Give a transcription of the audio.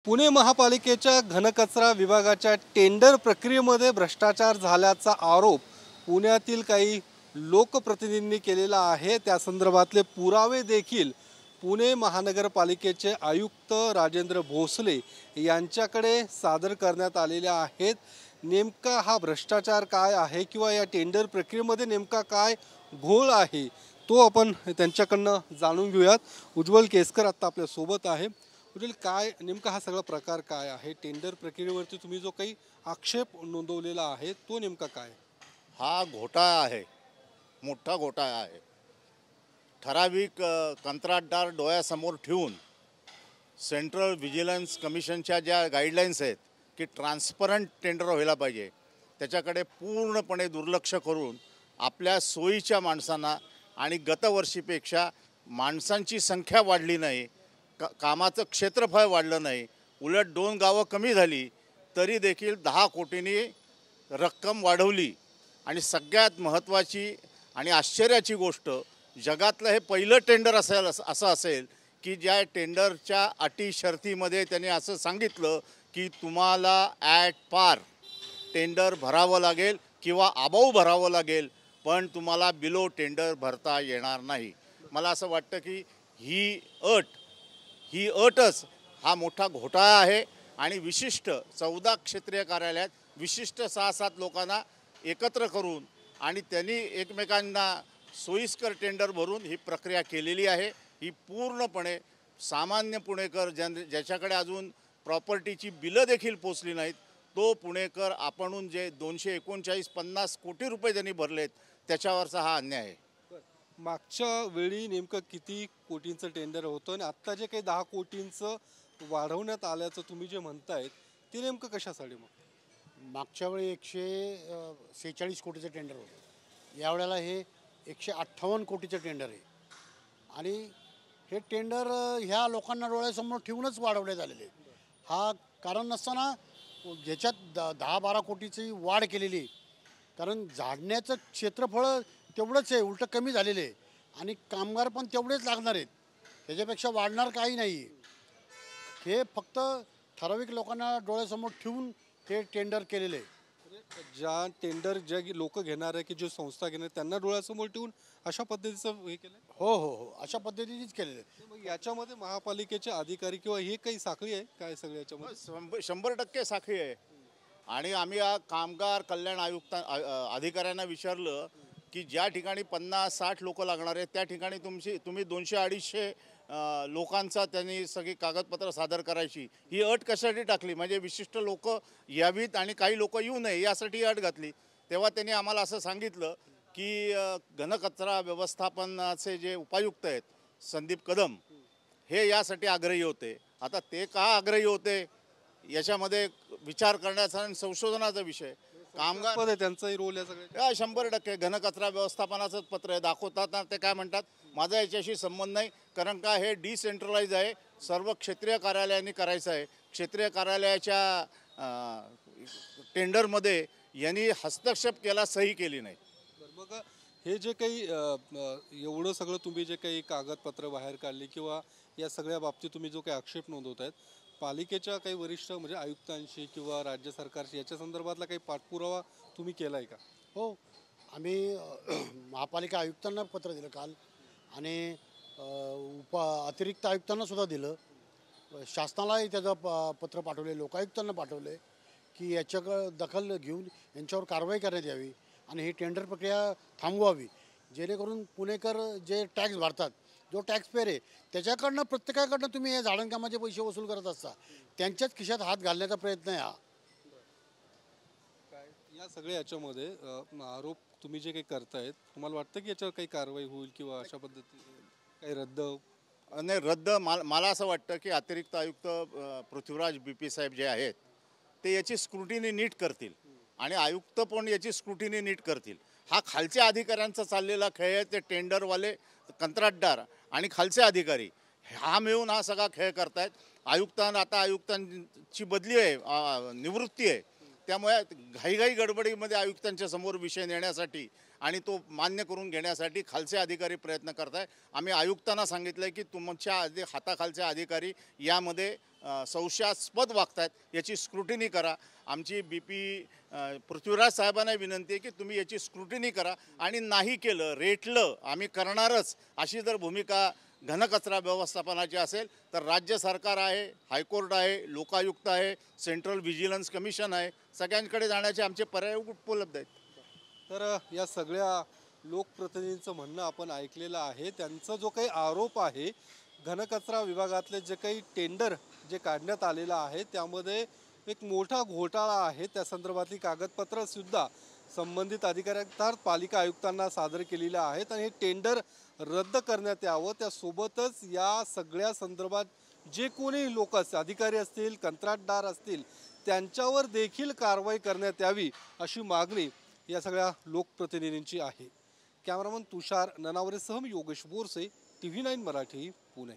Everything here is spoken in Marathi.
पुणे महापालिकेच्या घनकचरा विभागाच्या टेंडर प्रक्रियेमध्ये भ्रष्टाचार झाल्याचा आरोप पुण्यातील काही लोकप्रतिनिधींनी केलेला आहे। त्या संदर्भातले पुरावे देखील पुणे महानगरपालिकेचे आयुक्त राजेंद्र भोसले यांच्याकडे सादर करण्यात आलेले आहेत। नेमका हा भ्रष्टाचार काय आहे किंवा या टेंडर प्रक्रियेमध्ये नेमका काय घोळ आहे तो आपण त्यांच्याकडनं जाणून घेऊयात। उज्ज्वल केसकर आता आपल्या सोबत आहे। उज्ज्वल, काय नेमका हा सगळा प्रकार काय आहे? टेंडर प्रक्रियेवरती तुम्ही जो काही आक्षेप नोंदवलेला आहे तो नेमका काय? हा घोटाळा आहे, मोठा घोटाळा आहे। ठराविक कंत्राटदार डोळ्यासमोर ठेवून सेंट्रल व्हिजिलन्स कमिशनच्या ज्या गाईडलाईन्स आहेत की ट्रान्सपरंट टेंडर व्हायला पाहिजे, त्याच्याकडे पूर्णपणे दुर्लक्ष करून आपल्या सोयीच्या माणसांना आणि गतवर्षीपेक्षा माणसांची संख्या वाढली नाही, कामाचं क्षेत्रफळ वाढलं नाही, उलट 2 गावं कमी झाली तरी देखील 10 कोटींनी रक्कम वाढवली। आणि सगळ्यात महत्त्वाची आणि आश्चर्याची गोष्ट, जगातलं हे पहिलं टेंडर असं असेल की ज्या टेंडरच्या अटी शर्तीमध्ये त्यांनी असं सांगितलं की तुम्हाला ॲट पार टेंडर भरावं लागेल किंवा अबाऊ भरावं लागेल, पण तुम्हाला बिलो टेंडर भरता येणार नाही। मला असं वाटतं की ही अटच हा मोठा घोटाळा आहे। आणि विशिष्ट 14 क्षेत्रीय कार्यालयात विशिष्ट 6-7 लोकांना एकत्र करून आणि त्यांनी एकमेकांना सोयीस्कर टेंडर भरून ही प्रक्रिया केलेली आहे। ही पूर्णपणे सामान्य पुणेकर ज्याच्याकडे अजून प्रॉपर्टीची बिलं देखील पोचली नाहीत, तो पुणेकर आपणहून जे 239-50 कोटी रुपये त्यांनी भरलेत त्याच्यावरचा हा अन्याय आहे। मागच्या वेळी नेमकं किती कोटींचं टेंडर होतं आणि आत्ता जे काही 10 कोटींचं वाढवण्यात आल्याचं तुम्ही जे म्हणतायत ते नेमकं कशासाठी? मग मागच्या वेळी 146 कोटीचं टेंडर होतं, यावेळेला हे 158 कोटीचं टेंडर आहे। आणि हे टेंडर ह्या लोकांना डोळ्यासमोर ठेवूनच वाढवण्यात आलेले। हा कारण नसताना ज्याच्यात 10-12 कोटीची वाढ केलेली आहे, कारण झाडण्याचं क्षेत्रफळ तेवढंच आहे, उलटं कमी झालेलं आहे आणि कामगार पण तेवढेच लागणार आहेत, त्याच्यापेक्षा वाढणार काही नाही आहे। हे फक्त ठराविक लोकांना डोळ्यासमोर ठेवून हे टेंडर केलेले आहे। ज्या लोक घेणार आहे की जे संस्था घेणार त्यांना डोळ्यासमोर ठेवून अशा पद्धतीचं हे केलं? हो, अशा पद्धतीनेच केलेलं आहे। मग याच्यामध्ये महापालिकेचे अधिकारी किंवा हे काही साखळी आहे काय सगळं याच्यामध्ये? 100% साखळी आहे। आणि आम्ही कामगार कल्याण अधिकाऱ्यांना विचारलं की ज्या ठिकाणी 50-60 लोक लागणार आहेत त्या ठिकाणी तुम्ही 200-250 लोकांचा त्यांनी सगळी कागदपत्र सादर करायची, ही अट कशासाठी टाकली? म्हणजे विशिष्ट लोक यावीत आणि काही लोक येऊ नये यासाठी अट घातली। तेव्हा त्यांनी आम्हाला असं सांगितलं की घनकचरा व्यवस्थापनाचे जे उपायुक्त आहेत संदीप कदम, हे यासाठी आग्रही होते। आता ते का आग्रही होते याच्यामध्ये विचार करण्याचा आणि संशोधनाचा विषय। कामगार त्यांचाही रोल आहे सगळं? 100% घनकचरा व्यवस्थापनाचंच पत्र आहे दाखवतात ना, ते काय म्हणतात, माझा याच्याशी संबंध नाही, कारण का हे डिसेंट्रलाइज आहे, सर्व क्षेत्रीय कार्यालयांनी करायचं आहे। क्षेत्रीय कार्यालयाच्या टेंडरमध्ये यांनी हस्तक्षेप केला, सही केली नाही। मग हे जे काही एवढं सगळं तुम्ही जे काही कागदपत्र बाहेर काढली किंवा या सगळ्या बाबतीत तुम्ही जो काही आक्षेप नोंदवत आहेत, पालिकेच्या काही वरिष्ठ म्हणजे आयुक्तांशी किंवा राज्य सरकारशी याच्या संदर्भातला काही पाठपुरावा तुम्ही केला आहे का? हो, आम्ही महापालिका आयुक्तांना पत्र दिलं काल आणि अतिरिक्त आयुक्तांना सुद्धा दिलं, शासनालाही त्याचं पत्र पाठवले, लोकायुक्तांना पाठवले की याच्याकडं दखल घेऊन यांच्यावर कारवाई करण्यात यावी आणि ही टेंडर प्रक्रिया थांबवावी, जेणेकरून पुणेकर जे टॅक्स भरतात, जो टॅक्स पेअर आहे त्याच्याकडनं प्रत्येकाकडनं तुम्ही हे झाडणकामाचे पैसे वसूल करत असता, त्यांच्याच खिशात हात घालण्याचा प्रयत्न आहे हा। या सगळ्या याच्यामध्ये आरोप तुम्ही जे काही करतायत, तुम्हाला वाटतं की याच्यावर काही कारवाई होईल किंवा अशा पद्धतीने काही रद्द? नाही, मला असं वाटतं की अतिरिक्त आयुक्त पृथ्वीराज BP साहेब जे आहेत ते याची स्क्रुटिनी नीट करतील आणि आयुक्त पण याची स्क्रुटिनी नीट करतील। हा खालच्या अधिकाऱ्यांचा चाललेला खेळ आहे, ते टेंडरवाले, कंत्राटदार आणि खालचे अधिकारी हा मिळून हा सगळा खेळ करतायत। आता आयुक्तांची बदली आहे, निवृत्ती आहे, त्यामुळे घाईघाई गडबडीमध्ये आयुक्तांच्या समोर विषय नेण्यासाठी आणि तो मान्य करून घेण्यासाठी खालचे अधिकारी प्रयत्न करत आहे. आम्ही आयुक्तांना सांगितलं आहे की तुमच्या हाताखालचे अधिकारी यामध्ये संशयास्पद वागत आहेत, याची स्क्रुटिनी करा. आमची BP पृथ्वीराज साहेबांना विनंती आहे की तुम्ही याची स्क्रुटिनी करा आणि नाही केलं, रेटलं आम्ही करणारच अशी जर भूमिका घनकचरा व्यवस्थापनाची असेल तर राज्य सरकार आहे, हायकोर्ट आहे, लोकायुक्त आहे, सेंट्रल व्हिजिलन्स कमिशन आहे, सगळ्यांकडे जाण्याचे आमचे पर्याय उपलब्ध आहेत. तर या सगळ्या लोकप्रतिनिधींचं म्हणणं आपण ऐकलेलं आहे. त्यांचा जो काही आरोप आहे, घनकचरा विभागातले जे काही टेंडर जे काढण्यात आलेलं आहे त्यामध्ये एक मोठा घोटाळा आहे. त्या संदर्भातली कागदपत्रंसुद्धा संबंधित अधिकारी अर्थात पालिका आयुक्तांना सादर केलेलं आहेत आणि हे टेंडर रद्द करण्यात यावं. त्यासोबतच या सगळ्या संदर्भात जे कोणी लोक असतील, अधिकारी असतील, कंत्राटदार असतील, त्यांच्यावर देखील कारवाई करण्यात यावी अशी मागणी या सगळ्या लोकप्रतिनिधींची आहे. कॅमेरामन तुषार ननावरेसह मी योगेश बोरसे, TV9 मराठी, पुणे.